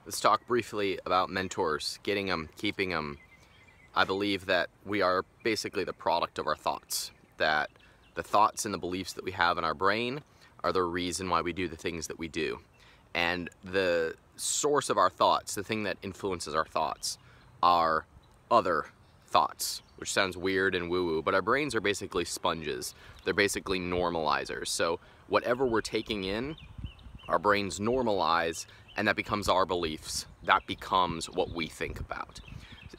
Let's talk briefly about mentors, getting them, keeping them. I believe that we are basically the product of our thoughts, that the thoughts and the beliefs that we have in our brain are the reason why we do the things that we do. And the source of our thoughts, the thing that influences our thoughts, are other thoughts, which sounds weird and woo-woo, but our brains are basically sponges. They're basically normalizers. So whatever we're taking in, our brains normalize, and that becomes our beliefs. That becomes what we think about.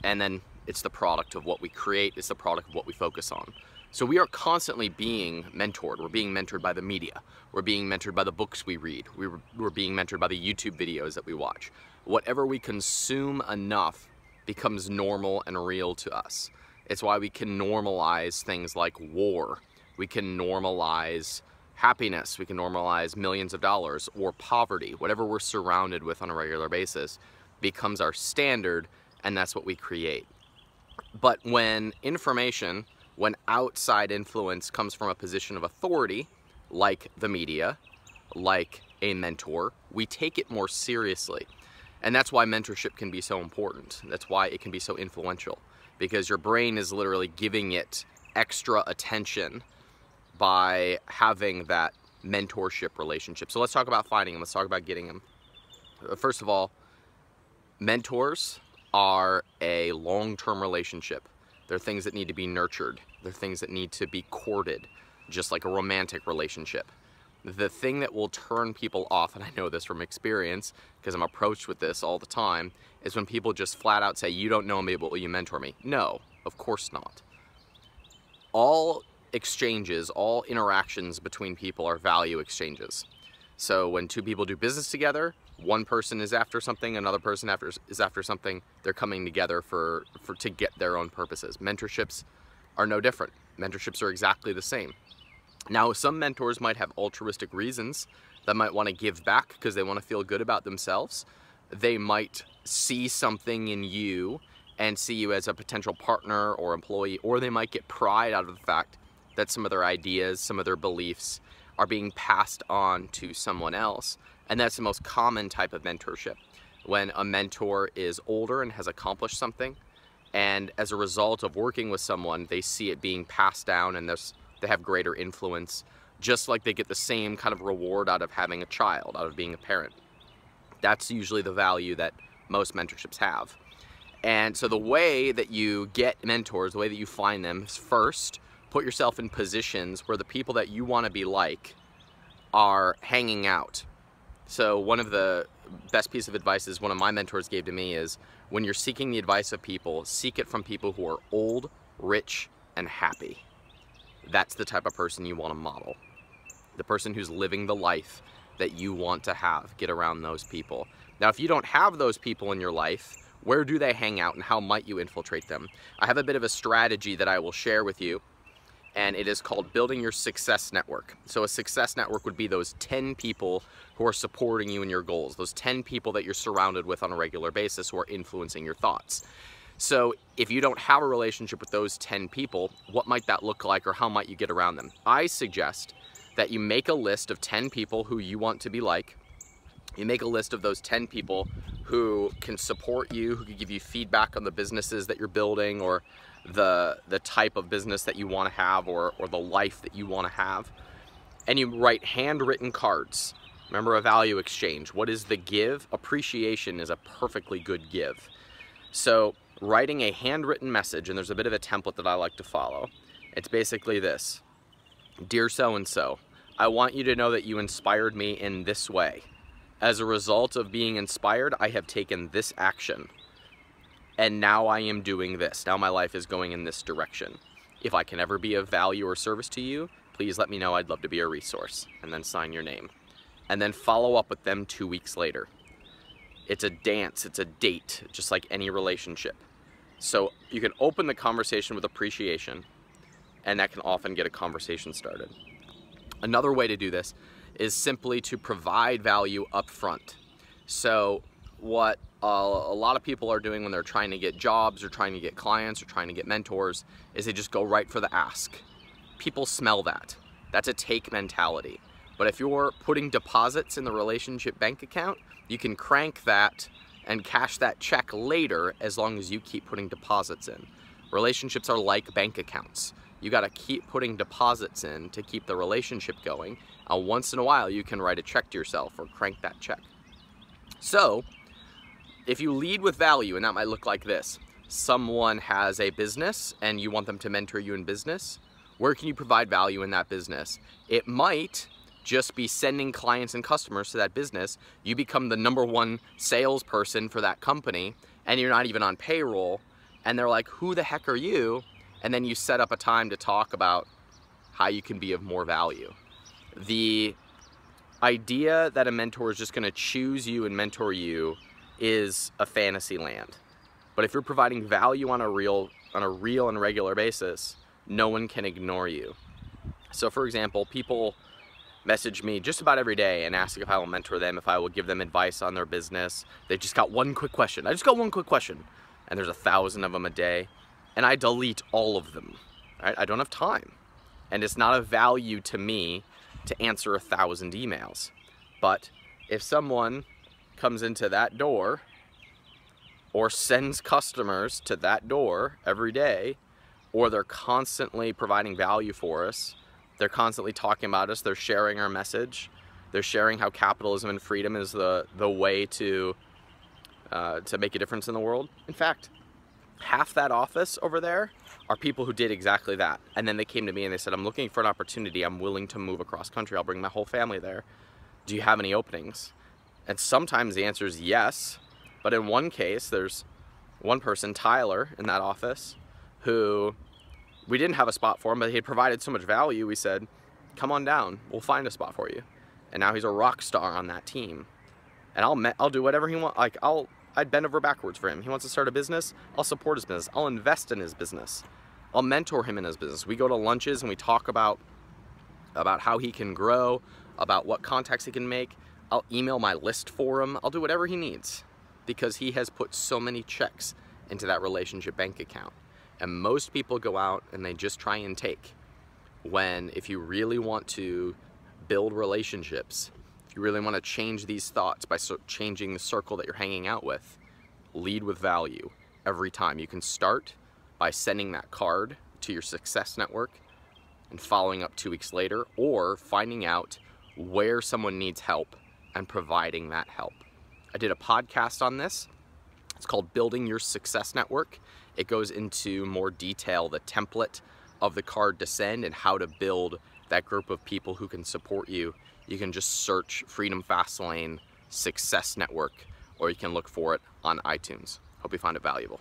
And then it's the product of what we create, it's the product of what we focus on. So we are constantly being mentored. We're being mentored by the media. We're being mentored by the books we read. We're being mentored by the YouTube videos that we watch. Whatever we consume enough becomes normal and real to us. It's why we can normalize things like war. We can normalize happiness. We can normalize millions of dollars or poverty. Whatever we're surrounded with on a regular basis becomes our standard, and that's what we create. But when information, when outside influence comes from a position of authority, like the media, like a mentor, we take it more seriously. And that's why mentorship can be so important. That's why it can be so influential, because your brain is literally giving it extra attention by having that mentorship relationship. So let's talk about finding them. Let's talk about getting them. First of all, mentors are a long-term relationship. They're things that need to be nurtured. They're things that need to be courted, just like a romantic relationship. The thing that will turn people off, and I know this from experience because I'm approached with this all the time, is when people just flat out say, "You don't know me, but will you mentor me?" No, of course not. All exchanges, all interactions between people are value exchanges. So when two people do business together, one person is after something, another person is after something, they're coming together to get their own purposes. Mentorships are no different. Mentorships are exactly the same. Now, some mentors might have altruistic reasons that might want to give back because they want to feel good about themselves. They might see something in you and see you as a potential partner or employee, or they might get pride out of the fact that some of their ideas, some of their beliefs are being passed on to someone else. And that's the most common type of mentorship. When a mentor is older and has accomplished something, and as a result of working with someone, they see it being passed down and they have greater influence, just like they get the same kind of reward out of having a child, out of being a parent. That's usually the value that most mentorships have. And so the way that you get mentors, the way that you find them, is first, put yourself in positions where the people that you want to be like are hanging out. So one of the best piece of advice is one of my mentors gave to me is, when you're seeking the advice of people, seek it from people who are old, rich, and happy. That's the type of person you want to model. The person who's living the life that you want to have. Get around those people. Now, if you don't have those people in your life, where do they hang out and how might you infiltrate them? I have a bit of a strategy that I will share with you, and it is called building your success network. So a success network would be those 10 people who are supporting you in your goals, those 10 people that you're surrounded with on a regular basis who are influencing your thoughts. So if you don't have a relationship with those 10 people, what might that look like, or how might you get around them? I suggest that you make a list of 10 people who you want to be like. You make a list of those 10 people who can support you, who can give you feedback on the businesses that you're building, or the type of business that you want to have, or the life that you want to have. And you write handwritten cards. Remember, a value exchange. What is the give? Appreciation is a perfectly good give. So writing a handwritten message, and there's a bit of a template that I like to follow. It's basically this: "Dear so-and-so, I want you to know that you inspired me in this way. As a result of being inspired, I have taken this action. And now I am doing this. Now my life is going in this direction. If I can ever be of value or service to you, please let me know. I'd love to be a resource." And then sign your name. And then follow up with them 2 weeks later. It's a dance, it's a date, just like any relationship. So you can open the conversation with appreciation, and that can often get a conversation started. Another way to do this is simply to provide value up front. So what a lot of people are doing when they're trying to get jobs or trying to get clients or trying to get mentors is they just go right for the ask. People smell that. That's a take mentality. But if you're putting deposits in the relationship bank account, you can crank that and cash that check later as long as you keep putting deposits in. Relationships are like bank accounts. You got to keep putting deposits in to keep the relationship going. And once in a while, you can write a check to yourself or crank that check. So, if you lead with value, and that might look like this. Someone has a business and you want them to mentor you in business. Where can you provide value in that business? It might just be sending clients and customers to that business. You become the #1 salesperson for that company and you're not even on payroll. And they're like, who the heck are you? And then you set up a time to talk about how you can be of more value. The idea that a mentor is just gonna choose you and mentor you is a fantasy land. But if you're providing value on a real and regular basis, no one can ignore you. So for example, people message me just about every day and ask if I will mentor them, if I will give them advice on their business. They just got one quick question. I just got one quick question. And there's 1,000 of them a day. And I delete all of them, right? I don't have time. And it's not of value to me to answer 1,000 emails. But if someone comes into that door or sends customers to that door every day, or they're constantly providing value for us, they're constantly talking about us, they're sharing our message, they're sharing how capitalism and freedom is the way to make a difference in the world. In fact, half that office over there are people who did exactly that. And then they came to me and they said, I'm looking for an opportunity, I'm willing to move across country, I'll bring my whole family there. Do you have any openings? And sometimes the answer is yes. But in one case, there's one person, Tyler, in that office, who we didn't have a spot for him, but he had provided so much value, we said, come on down, we'll find a spot for you. And now he's a rock star on that team. And I'll do whatever he wants. Like, I'd bend over backwards for him. He wants to start a business, I'll support his business. I'll invest in his business. I'll mentor him in his business. We go to lunches and we talk about how he can grow, about what contacts he can make. I'll email my list for him. I'll do whatever he needs, because he has put so many checks into that relationship bank account. And most people go out and they just try and take. When if you really want to build relationships, if you really want to change these thoughts by changing the circle that you're hanging out with, lead with value every time. You can start by sending that card to your success network and following up 2 weeks later, or finding out where someone needs help and providing that help. I did a podcast on this. It's called Building Your Success Network. It goes into more detail, the template of the card to send and how to build that group of people who can support you. You can just search Freedom Fastlane Success Network, or you can look for it on iTunes. Hope you find it valuable.